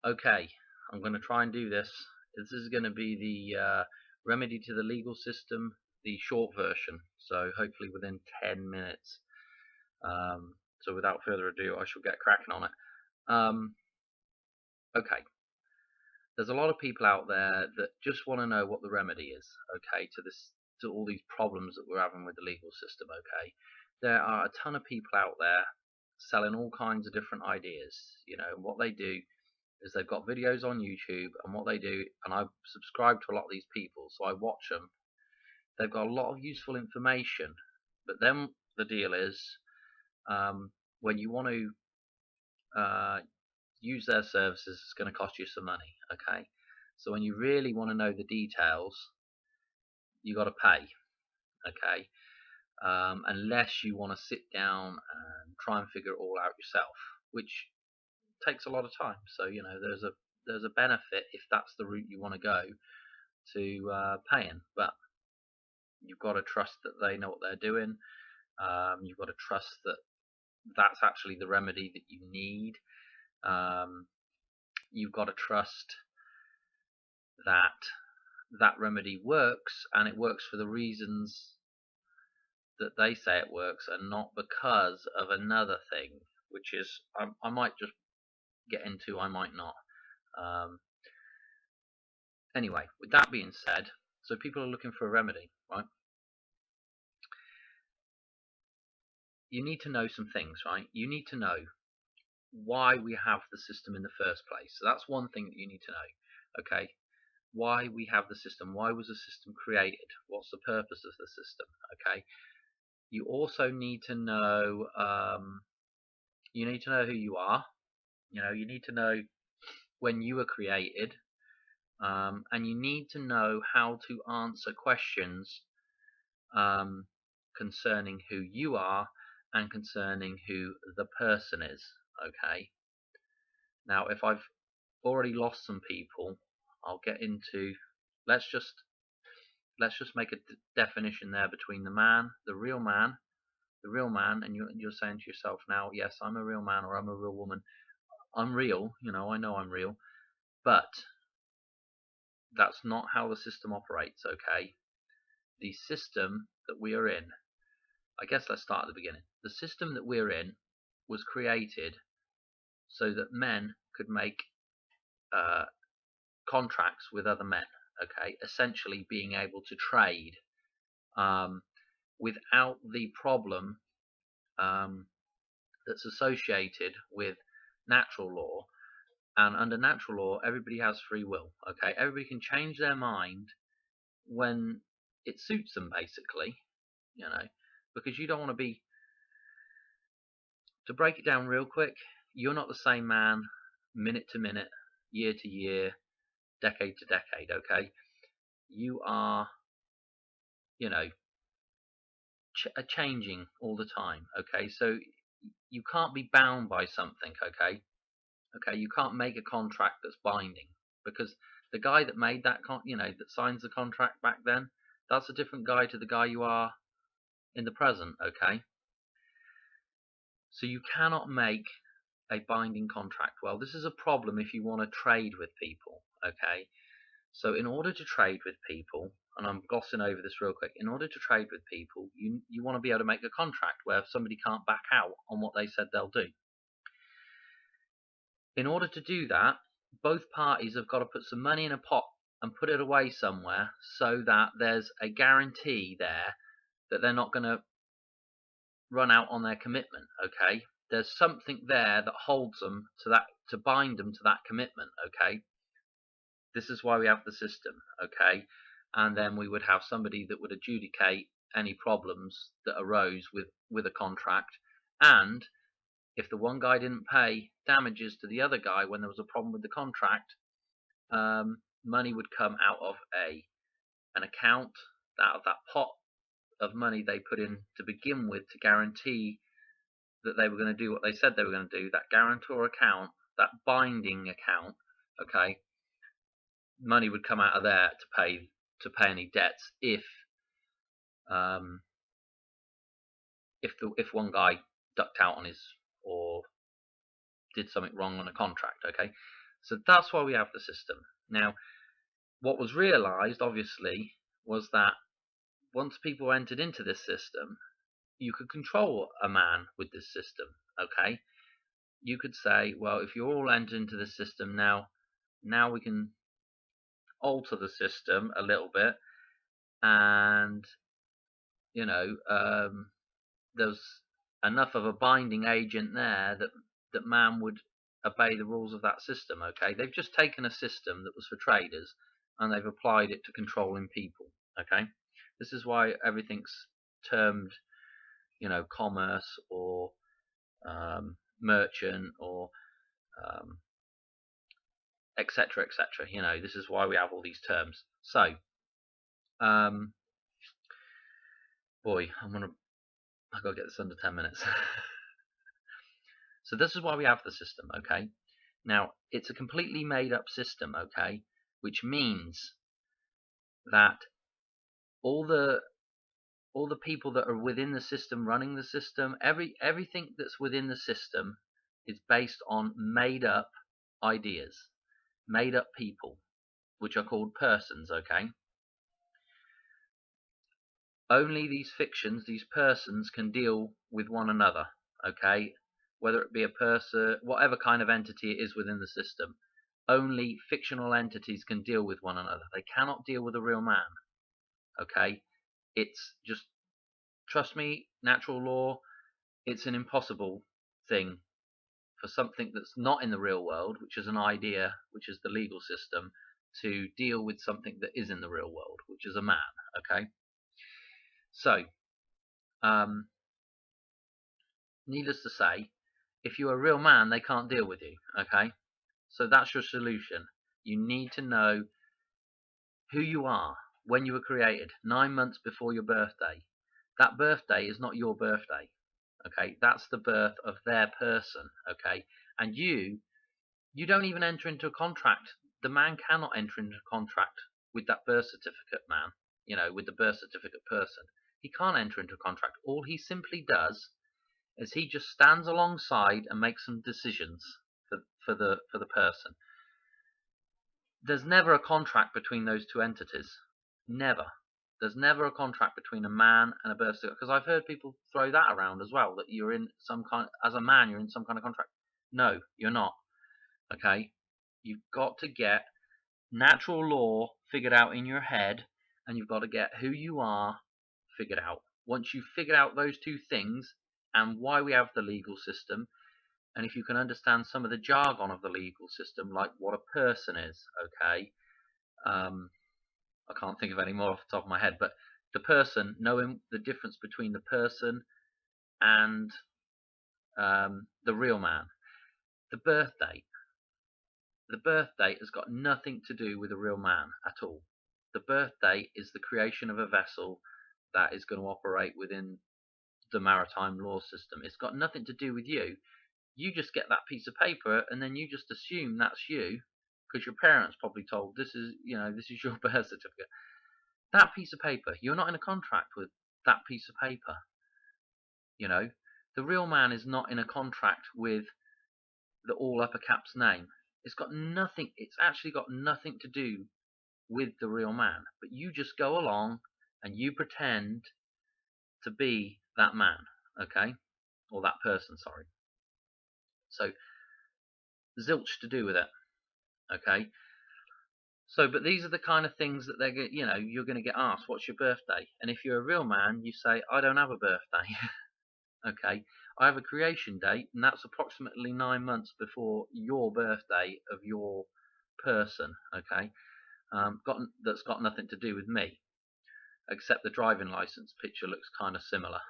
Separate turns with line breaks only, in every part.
Okay, I'm going to try and do this. This is going to be the remedy to the legal system, the short version. So hopefully within 10 minutes. So without further ado, I shall get cracking on it. Okay, there's a lot of people out there that just want to know what the remedy is. Okay, to all these problems that we're having with the legal system. Okay, there are a ton of people out there selling all kinds of different ideas. You know what they do is they've got videos on YouTube, and what they do, and I subscribe to a lot of these people, so I watch them. They've got a lot of useful information, but then the deal is, when you want to use their services, it's going to cost you some money. Okay, so when you really want to know the details, you got to pay. Okay, unless you want to sit down and try and figure it all out yourself, which takes a lot of time. So you know there's a benefit if that's the route you want to go to paying, but you've got to trust that they know what they're doing. You've got to trust that that's actually the remedy that you need. You've got to trust that that remedy works, and it works for the reasons that they say it works, and not because of another thing, which is I might just get into, I might not. Anyway, with that being said, so people are looking for a remedy, right? You need to know some things, right? You need to know why we have the system in the first place. So that's one thing that you need to know. Okay, why we have the system. Why was the system created? What's the purpose of the system? Okay, you also need to know. You need to know who you are. You know, you need to know when you were created, and you need to know how to answer questions concerning who you are and concerning who the person is. Okay. Now, if I've already lost some people, I'll get into. Let's just make a definition there between the man, the real man, and you're saying to yourself now, yes, I'm a real man or I'm a real woman. I'm real, you know I'm real, but that's not how the system operates. Okay, the system that we are in. I guess let's start at the beginning. The system that we're in was created so that men could make contracts with other men. Okay, essentially being able to trade without the problem that's associated with natural law. And under natural law, everybody has free will. Okay, everybody can change their mind when it suits them, basically. You know, because you don't want to be. To break it down real quick, you're not the same man minute to minute, year to year, decade to decade. Okay, you are, you know, changing all the time. Okay, so you can't be bound by something. Okay, you can't make a contract that's binding, because the guy that made that that signs the contract back then, that's a different guy to the guy you are in the present. Okay, so you cannot make a binding contract. Well, this is a problem if you want to trade with people. Okay, so in order to trade with people, and I'm glossing over this real quick, in order to trade with people, you want to be able to make a contract where somebody can't back out on what they said they'll do. In order to do that, both parties have got to put some money in a pot and put it away somewhere, so that there's a guarantee there that they're not going to run out on their commitment. Okay, there's something there that holds them to that, to bind them to that commitment. Okay, this is why we have the system. Okay, and then we would have somebody that would adjudicate any problems that arose with a contract. And if the one guy didn't pay damages to the other guy when there was a problem with the contract, money would come out of an account, out of that pot of money they put in to begin with to guarantee that they were going to do what they said they were going to do. That guarantor account, that binding account, okay, money would come out of there to pay any debts if one guy ducked out on his, or did something wrong on a contract. Okay, So that's why we have the system. Now, what was realized, obviously, was that once people entered into this system, you could control a man with this system, okay? You could say, well, if you all enter into the system now we can alter the system a little bit, and there's enough of a binding agent there that man would obey the rules of that system. Okay, they've just taken a system that was for traders and they've applied it to controlling people. Okay, this is why everything's termed, commerce or merchant or etc., etc. This is why we have all these terms. So, boy, I gotta get this under 10 minutes. So this is why we have the system, okay? Now, it's a completely made up system, okay? Which means that all the people that are within the system, running the system, everything that's within the system is based on made up ideas, made up people, which are called persons, okay? Only these fictions, these persons, can deal with one another, okay? Whether it be a person, whatever kind of entity it is within the system, only fictional entities can deal with one another. They cannot deal with a real man, okay? It's just, trust me, natural law, it's an impossible thing for something that's not in the real world, which is an idea, which is the legal system, to deal with something that is in the real world, which is a man, okay? So, needless to say, if you're a real man, they can't deal with you, okay? So that's your solution. You need to know who you are when you were created, 9 months before your birthday. That birthday is not your birthday, okay? That's the birth of their person, okay? And you don't even enter into a contract. The man cannot enter into a contract with that birth certificate man, with the birth certificate person. He can't enter into a contract. All he simply does is he just stands alongside and makes some decisions for the person. There's never a contract between those two entities. Never. There's never a contract between a man and a birth certificate. Because I've heard people throw that around as well, that you're in some kind, as a man, you're in some kind of contract. No, you're not. Okay? You've got to get natural law figured out in your head, and you've got to get who you are figured out. Once you've figured out those two things and why we have the legal system, and if you can understand some of the jargon of the legal system, like what a person is, okay? I can't think of any more off the top of my head, but the person, knowing the difference between the person and the real man. The birth date. The birth date has got nothing to do with a real man at all. The birth date is the creation of a vessel that is going to operate within the maritime law system. It's got nothing to do with you. You just get that piece of paper and then you just assume that's you because your parents probably told this is your birth certificate. That piece of paper, you're not in a contract with that piece of paper. The real man is not in a contract with the all upper caps name. It's actually got nothing to do with the real man. But you just go along and you pretend to be that man, okay? Or that person, sorry. So, zilch to do with it, okay? So, but these are the kind of things that you're going to get asked, what's your birthday? And if you're a real man, you say, I don't have a birthday. Okay, I have a creation date, and that's approximately 9 months before your birthday of your person. Okay, that's got nothing to do with me, except the driving license picture looks kind of similar.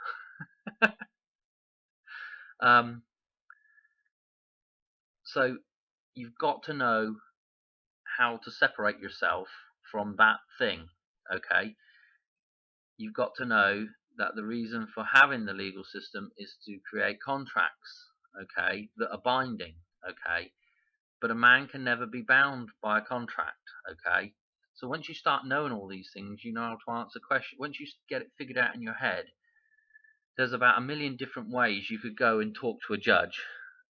So you've got to know how to separate yourself from that thing. Okay, you've got to know that the reason for having the legal system is to create contracts, okay, that are binding, okay, but a man can never be bound by a contract, okay. So once you start knowing all these things, you know how to answer questions. Once you get it figured out in your head, there's about a million different ways you could go and talk to a judge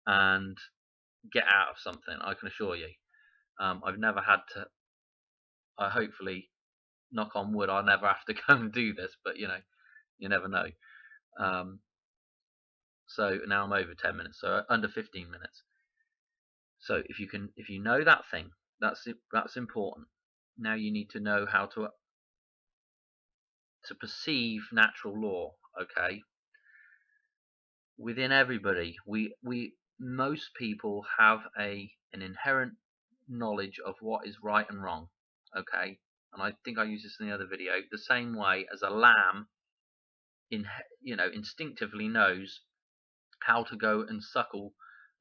and get out of something, I can assure you. I've never had to. I hopefully, knock on wood, I'll never have to go and do this, but you never know. So now I'm over 10 minutes, so under 15 minutes. So if you know that thing, that's important. Now you need to know how to perceive natural law. Okay, within everybody, most people have an inherent knowledge of what is right and wrong. Okay, and I think I used this in the other video. The same way as a lamb, instinctively knows how to go and suckle.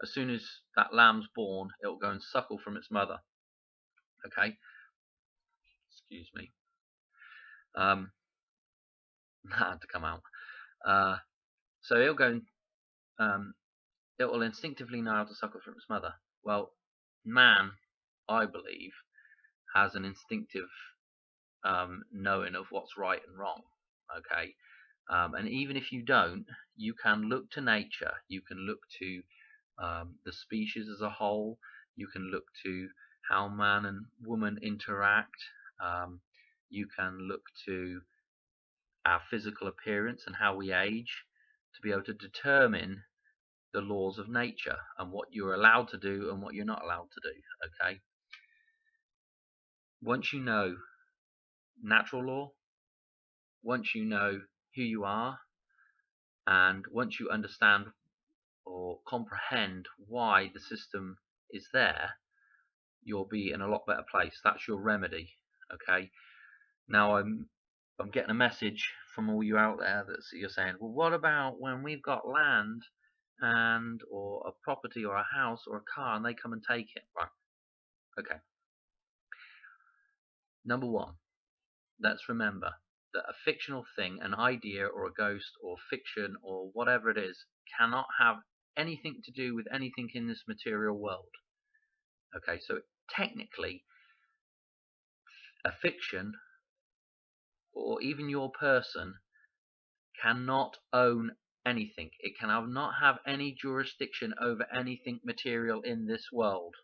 As soon as that lamb's born, it'll go and suckle from its mother. Okay, excuse me. That had to come out. So it'll go and it will instinctively know how to suckle from its mother. Well, man, I believe, has an instinctive knowing of what's right and wrong. Okay, and even if you don't, you can look to nature. You can look to the species as a whole. You can look to how man and woman interact. You can look to our physical appearance and how we age to be able to determine the laws of nature and what you're allowed to do and what you're not allowed to do. Okay, once you know natural law, once you know who you are, and once you understand or comprehend why the system is there, you'll be in a lot better place. That's your remedy. Okay, now I'm getting a message from all you out there that you're saying, well, what about when we've got land or a property or a house or a car and they come and take it? Right, okay. Number one, let's remember that a fictional thing, an idea or a ghost or fiction or whatever it is, cannot have anything to do with anything in this material world. Okay, so technically, a fiction or even your person cannot own anything. It cannot have any jurisdiction over anything material in this world.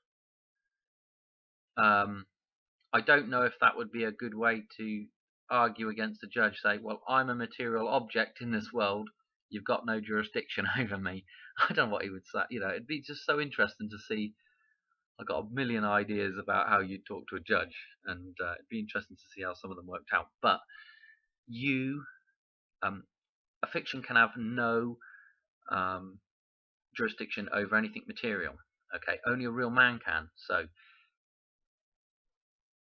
I don't know if that would be a good way to argue against the judge, say, well, I'm a material object in this world, you've got no jurisdiction over me. I don't know what he would say. It'd be just so interesting to see. I've got a million ideas about how you'd talk to a judge, and it'd be interesting to see how some of them worked out. But a fiction can have no jurisdiction over anything material. Okay, only a real man can. So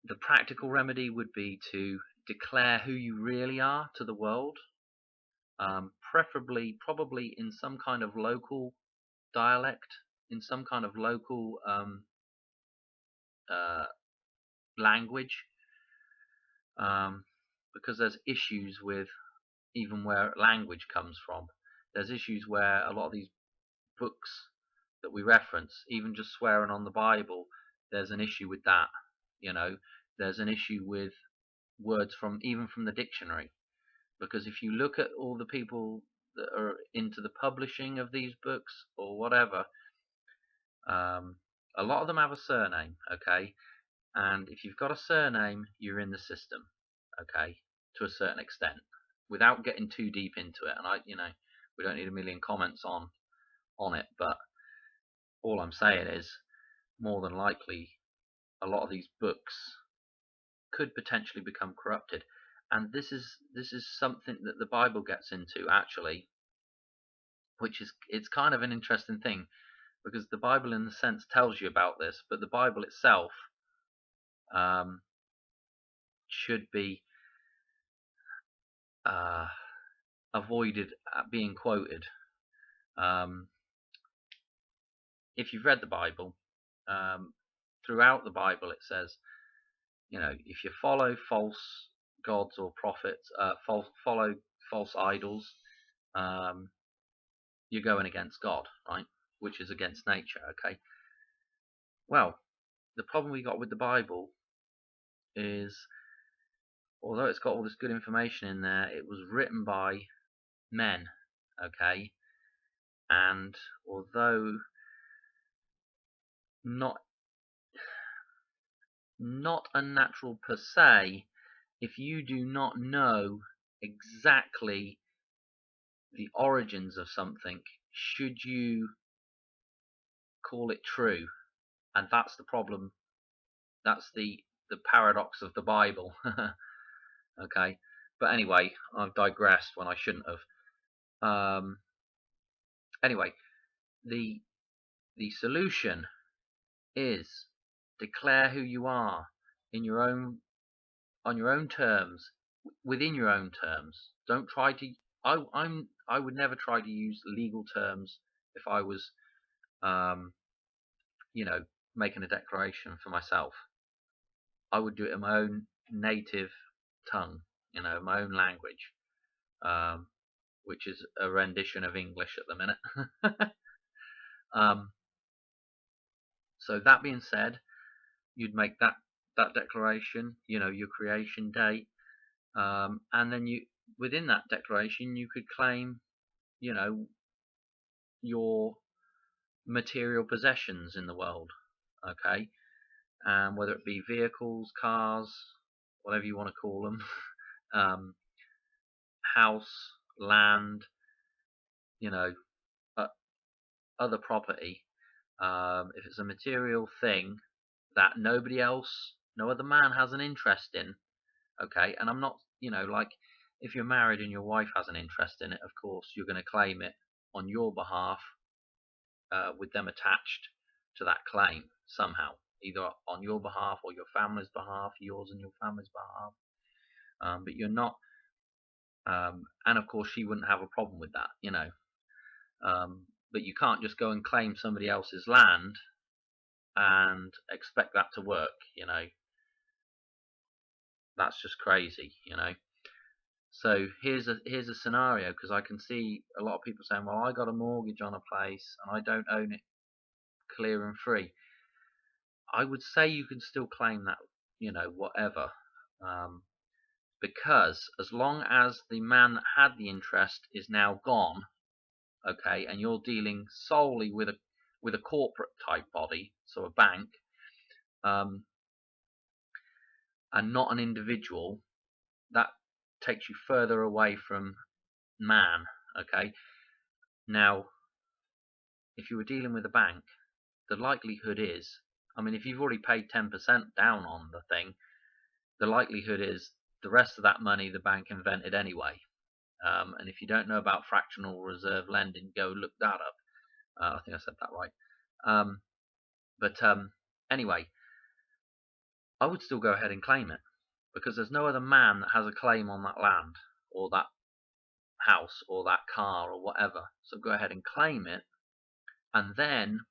the practical remedy would be to declare who you really are to the world, preferably, probably in some kind of local dialect, in some kind of local language, because there's issues with even where language comes from. There's issues where a lot of these books that we reference, even just swearing on the Bible, there's an issue with that. There's an issue with words from the dictionary, because if you look at all the people that are into the publishing of these books or whatever, a lot of them have a surname. Okay, and if you've got a surname, you're in the system. Okay, to a certain extent, without getting too deep into it. And we don't need a million comments on it, but all I'm saying is, more than likely, a lot of these books could potentially become corrupted. And this is something that the Bible gets into, actually, which is, it's kind of an interesting thing, because the Bible in a sense tells you about this, but the Bible itself should be avoided being quoted. If you've read the Bible, throughout the Bible it says, if you follow false gods or prophets, follow false idols, you're going against God, right? Which is against nature. Okay. Well, the problem we got with the Bible is, although it's got all this good information in there, it was written by men. Okay. And although not not unnatural per se if you do not know exactly the origins of something. Should you call it true? And that's the problem. That's the paradox of the Bible. Okay, but anyway, I've digressed when I shouldn't have. Anyway, the solution is declare who you are in your own on your own terms, within your own terms. Don't try to. I would never try to use legal terms if I was, um, you know, making a declaration for myself. I would do it in my own native tongue, my own language, um, which is a rendition of English at the minute. um, so that being said, you'd make that declaration, your creation date, and then within that declaration you could claim, your material possessions in the world, okay, and whether it be vehicles, cars, whatever you want to call them, house, land, you know, uh, other property. If it's a material thing that nobody else, no other man has an interest in, okay, and I'm not, like if you're married and your wife has an interest in it, of course you're going to claim it on your behalf, with them attached to that claim somehow, either on your behalf or your family's behalf, yours and your family's behalf. But you're not, and of course she wouldn't have a problem with that, but you can't just go and claim somebody else's land and expect that to work. That's just crazy. So here's a scenario, because I can see a lot of people saying, well, I got a mortgage on a place and I don't own it clear and free. I would say you can still claim that, whatever, because as long as the man that had the interest is now gone, okay, and you're dealing solely with a corporate type body, so a bank, and not an individual, that takes you further away from man, okay. Now, if you were dealing with a bank, the likelihood is, if you've already paid 10% down on the thing, the likelihood is the rest of that money the bank invented anyway. And if you don't know about fractional reserve lending, go look that up. I think I said that right. But anyway, I would still go ahead and claim it, because there's no other man that has a claim on that land or that house or that car or whatever. So go ahead and claim it, and then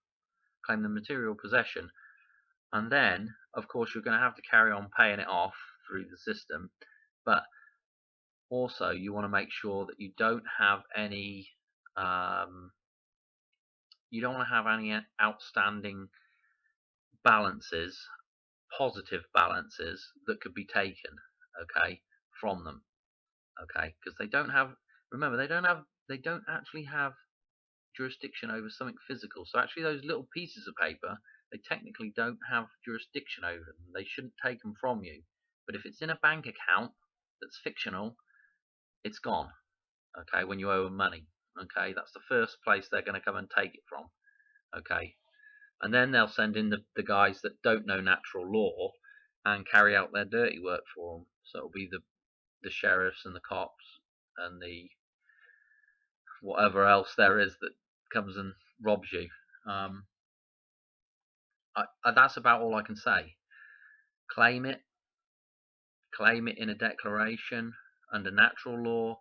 claim the material possession. And then, of course, you're going to have to carry on paying it off through the system. But also, you want to make sure that you don't have any outstanding balances, positive balances that could be taken, okay, from them, okay, because they don't actually have jurisdiction over something physical. So actually, those little pieces of paper, they technically don't have jurisdiction over them. They shouldn't take them from you. But if it's in a bank account that's fictional, it's gone, okay, when you owe them money, okay. That's the first place they're going to come and take it from, okay. And then they'll send in the guys that don't know natural law and carry out their dirty work for them. So it'll be the sheriffs and the cops and the whatever else there is that comes and robs you. That's about all I can say. Claim it in a declaration under natural law.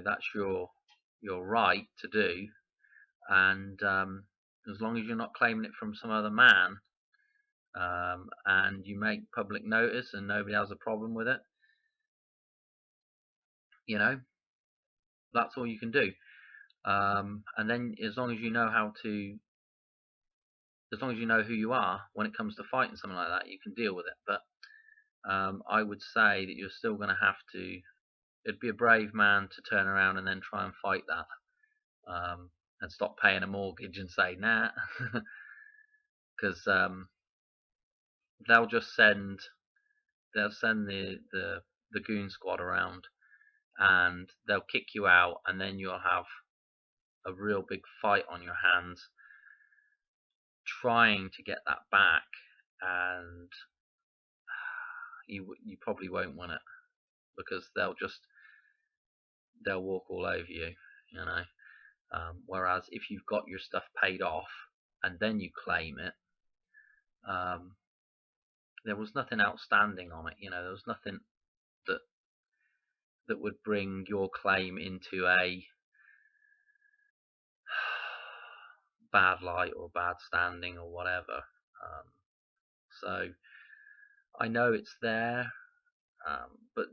That's your right to do, and as long as you're not claiming it from some other man, and you make public notice and nobody has a problem with it, that's all you can do. And then as long as you know who you are when it comes to fighting something like that, you can deal with it. But I would say that you're still going to have to, it'd be a brave man to turn around and then try and fight that, and stop paying a mortgage and say, nah. because they'll just send the goon squad around, and they'll kick you out, and then you'll have a real big fight on your hands trying to get that back, and you probably won't win it, because they'll walk all over you, you know. Whereas if you've got your stuff paid off and then you claim it, there was nothing outstanding on it, you know. There was nothing that would bring your claim into a bad light or bad standing or whatever. So I know it's there, but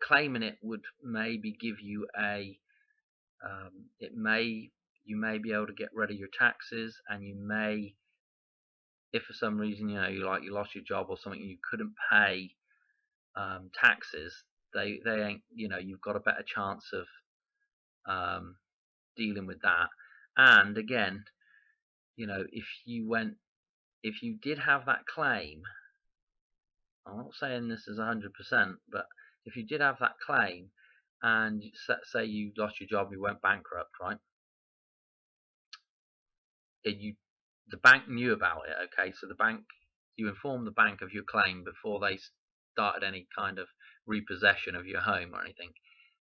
claiming it would maybe give you you may be able to get rid of your taxes, and you may, if for some reason, you know, you lost your job or something, you couldn't pay taxes, they ain't, you know, you've got a better chance of dealing with that. And again, you know, if you did have that claim, I'm not saying this is 100%, but if you did have that claim, and say you lost your job, you went bankrupt, right? The bank knew about it, okay? So you informed the bank of your claim before they started any kind of repossession of your home or anything.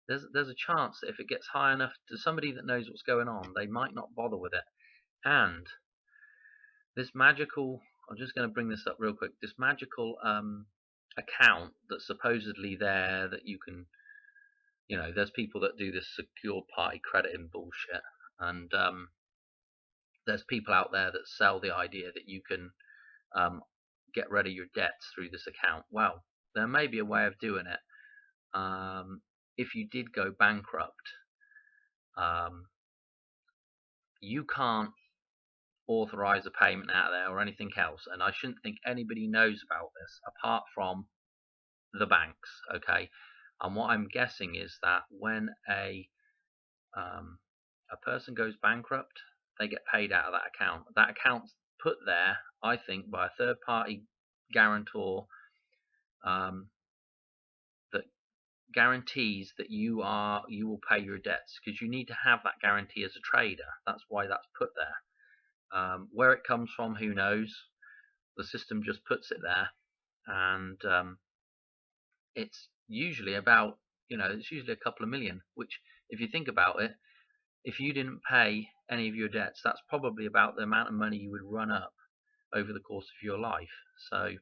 There's a chance that if it gets high enough to somebody that knows what's going on, they might not bother with it. And this magical, I'm just going to bring this up real quick, this magical account that's supposedly there, that you can, you know, there's people that do this secure party crediting bullshit, and there's people out there that sell the idea that you can get rid of your debts through this account. Well, there may be a way of doing it. If you did go bankrupt, you can't authorize a payment out of there or anything else, and I shouldn't think anybody knows about this apart from the banks, okay? And what I'm guessing is that when a person goes bankrupt, they get paid out of that account. That account's put there, I think, by a third-party guarantor that guarantees that you will pay your debts, because you need to have that guarantee as a trader. That's why that's put there. Where it comes from, who knows? The system just puts it there, and it's usually about, you know, it's usually a couple of million. Which, if you think about it, if you didn't pay any of your debts, that's probably about the amount of money you would run up over the course of your life. So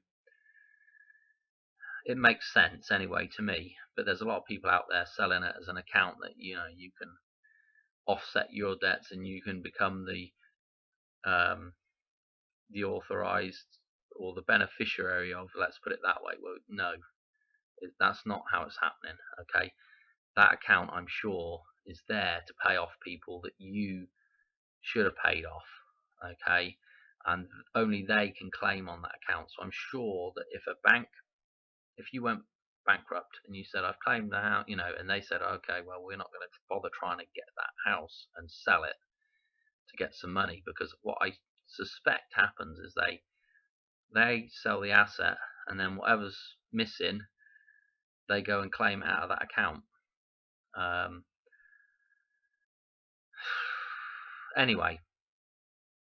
it makes sense anyway to me. But there's a lot of people out there selling it as an account that, you know, you can offset your debts and you can become the authorized or the beneficiary of, let's put it that way. Well, no, that's not how it's happening. Okay, that account, I'm sure, is there to pay off people that you should have paid off. Okay, and only they can claim on that account. So I'm sure that if you went bankrupt and you said, I've claimed the house, you know, and they said, okay, well, we're not going to bother trying to get that house and sell it to get some money, because what I suspect happens is they sell the asset, and then whatever's missing, they go and claim it out of that account. Anyway,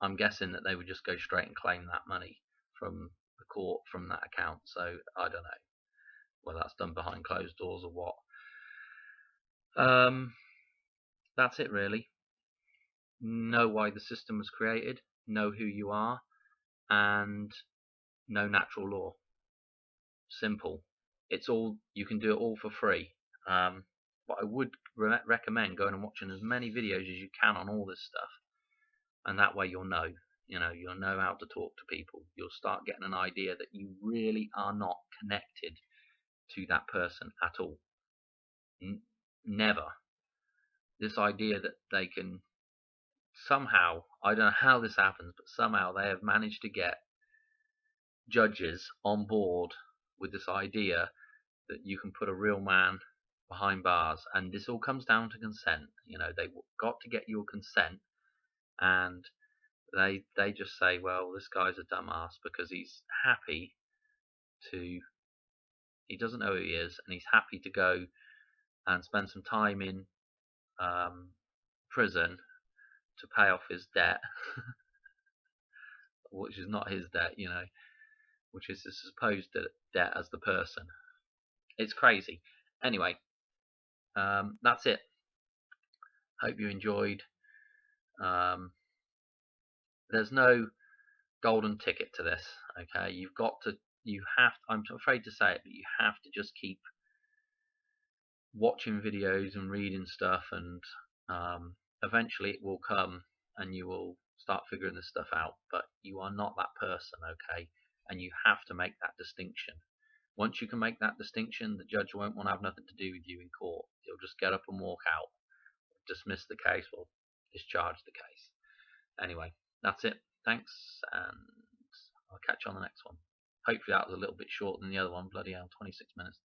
I'm guessing that they would just go straight and claim that money from the court from that account. So I don't know whether that's done behind closed doors or what. That's it really. Know why the system was created, know who you are, and know natural law. Simple. It's all, you can do it all for free. But I would recommend going and watching as many videos as you can on all this stuff, and that way you'll know. You know, you'll know how to talk to people. You'll start getting an idea that you really are not connected to that person at all. Never. This idea that they can somehow, I don't know how this happens, but somehow they have managed to get judges on board with this idea that you can put a real man behind bars, and this all comes down to consent. You know, they've got to get your consent, and They just say, well, this guy's a dumbass because he's happy to, he doesn't know who he is, and he's happy to go and spend some time in prison to pay off his debt, which is not his debt, you know, which is his supposed debt as the person. It's crazy. Anyway, that's it. Hope you enjoyed. There's no golden ticket to this. Okay, you have. I'm afraid to say it, but you have to just keep watching videos and reading stuff, and eventually it will come, and you will start figuring this stuff out. But you are not that person, okay? And you have to make that distinction. Once you can make that distinction, the judge won't want to have nothing to do with you in court. He'll just get up and walk out, dismiss the case, or discharge the case. Anyway, that's it. Thanks, and I'll catch you on the next one. Hopefully that was a little bit shorter than the other one. Bloody hell, 26 minutes.